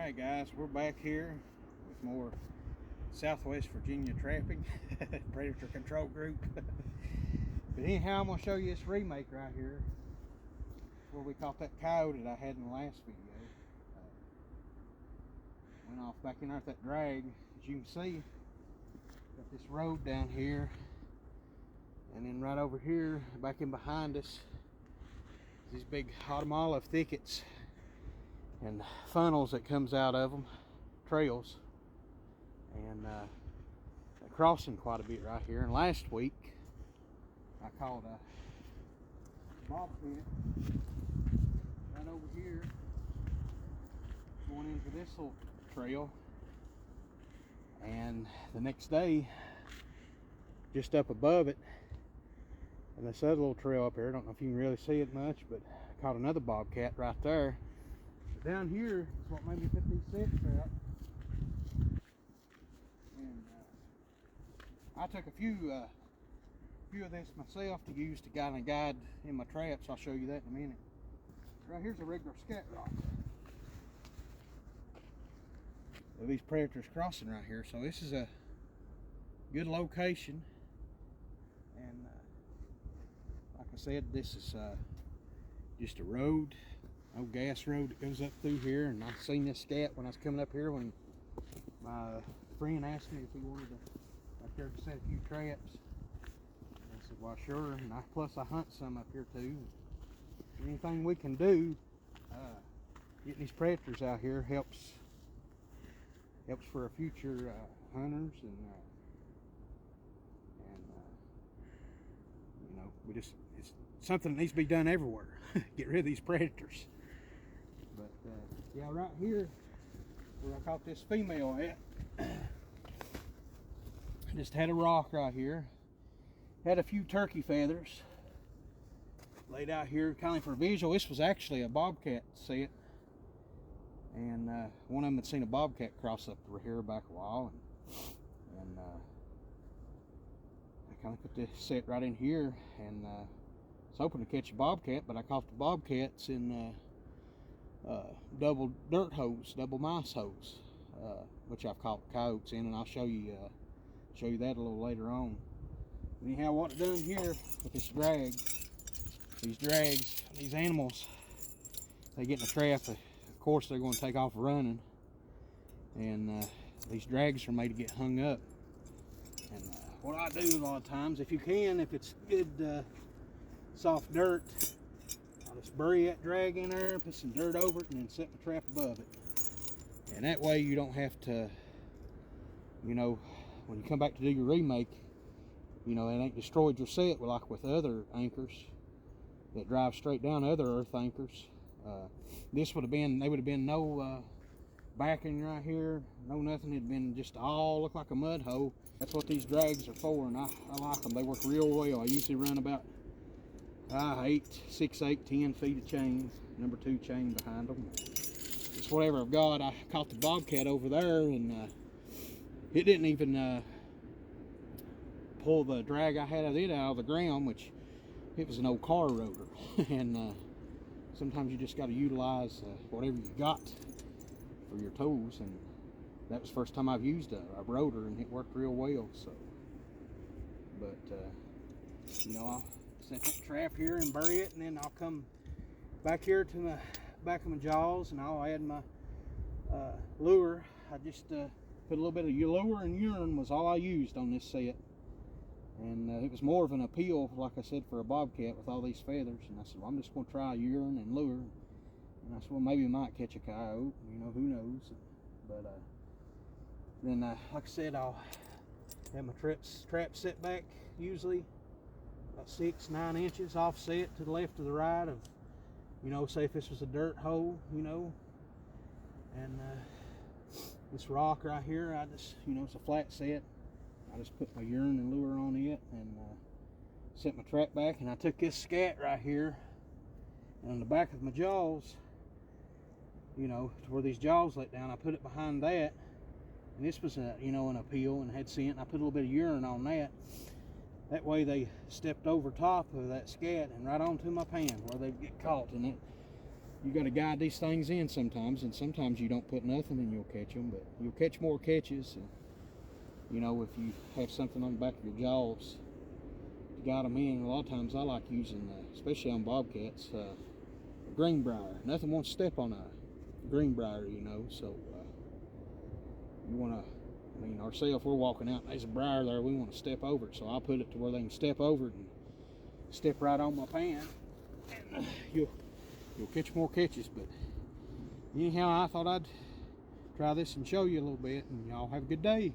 Alright guys, we're back here with more Southwest Virginia trapping, predator control group. But anyhow, I'm going to show you this remake right here where we caught that coyote that I had in the last video. Went off back in there with that drag. As you can see, got this road down here, and then right over here back in behind us, these big autumn olive thickets and funnels that comes out of them, trails, and crossing quite a bit right here. And last week I caught a bobcat right over here going into this little trail, and the next day just up above it and this other little trail up here, I don't know if you can really see it much, but I caught another bobcat right there. Down here is what made me put these scent traps. And I took a few of this myself to use to guide in my traps. I'll show you that in a minute. Right here's a regular scat rock. These predators crossing right here, so this is a good location. And like I said, this is just a road. Old gas road that goes up through here, and I seen this scat when I was coming up here when my friend asked me if he wanted to up there to set a few traps. I said, well, sure. And plus I hunt some up here too. Anything we can do, getting these predators out here helps for our future hunters, and you know, it's something that needs to be done everywhere. Get rid of these predators. But yeah, right here where I caught this female at, I just had a rock right here, had a few turkey feathers laid out here kind of for visual. This was actually a bobcat set, and one of them had seen a bobcat cross up through here back a while, and I kind of put this set right in here, and I was hoping to catch a bobcat, but I caught the bobcats in double dirt hose, double mice hose, which I've caught coyotes in, and I'll show you that a little later on. Anyhow, what I've done here with this drag, these animals, they get in a trap. Of course, they're going to take off running, and these drags are made to get hung up. And what I do a lot of times, if you can, if it's good soft dirt, I'll just bury that drag in there, put some dirt over it, and then set my trap above it. And that way you don't have to, you know, when you come back to do your remake, you know, it ain't destroyed your set like with other anchors that drive straight down other earth anchors. This would have been, there would have been no backing right here, no nothing. It'd been just all look like a mud hole. That's what these drags are for, and I like them. They work real well. I usually run about 6, 8, 10 feet of chain, number 2 chain behind them. It's whatever I've got. I caught the bobcat over there, and it didn't even pull the drag I had of it out of the ground, which it was an old car rotor. And sometimes you just got to utilize whatever you got for your tools, and that was the first time I've used a rotor, and it worked real well. So, but you know, I'll set that trap here and bury it, and then I'll come back here to my back of my jaws, and I'll add my lure. I just put a little bit of lure and urine was all I used on this set, and it was more of an appeal, like I said, for a bobcat with all these feathers. And I said, well, I'm just going to try urine and lure, and I said, well, maybe I might catch a coyote, you know, who knows. But then like I said, I'll have my trap set back, usually about 6, 9 inches offset to the left or the right of, you know, say if this was a dirt hole, you know. And this rock right here, I just, you know, it's a flat set. I just put my urine and lure on it, and set my trap back. And I took this scat right here, and on the back of my jaws, you know, to where these jaws let down, I put it behind that. And this was a, you know, an appeal and had scent, and I put a little bit of urine on that. That way they stepped over top of that scat and right onto my pan where they'd get caught. And you got to guide these things in sometimes, and sometimes you don't put nothing and you'll catch them, but you'll catch more catches. And you know, if you have something on the back of your jaws to guide them in, a lot of times I like using, especially on bobcats, greenbrier. Nothing wants to step on a greenbrier, you know, so you want to, I mean, ourselves, we're walking out and there's a briar there, we want to step over it, so I'll put it to where they can step over it and step right on my pan, and you'll catch more catches. But anyhow, I thought I'd try this and show you a little bit, and y'all have a good day.